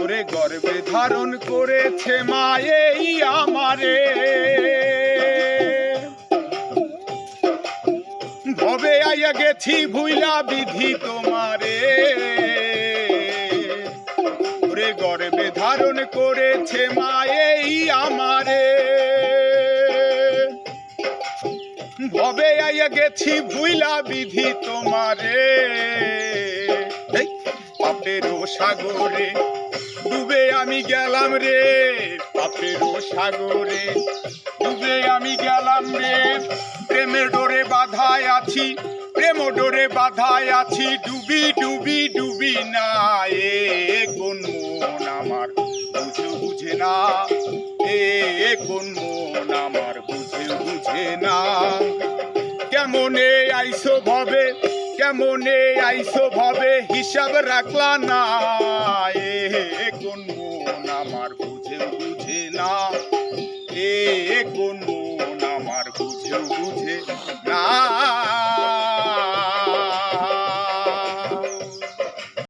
ওরে গর্ভে ধারণ করেছে মায়েই আমারে, ভবে আইয়া গেছি ভুইলা বিধি তোমারে। ওরে গর্ভে ধারণ করেছে মায়েই আমারে, ভবে আইয়া গেছি ভুইলা বিধি তোমারে। পাপেরও সাগরে ডুবে আমি গেলাম রে, পাপেরও সাগরে ডুবে আমি গেলাম রে। প্রেমের ডোরে বাঁধায় আছি, প্রেম ডোরে বাঁধায় আছি, ডুবি ডুবি ডুবি না। এ কোন মন আমার বুঝে না, এ কোন মন আমার বুঝে না। কেমনে আইসো ভবে, কেমনে আইসো ভবে, হিসাব রাখলা না। এ কোন মন আমার বুঝে না, এ কোন মন আমার বুঝে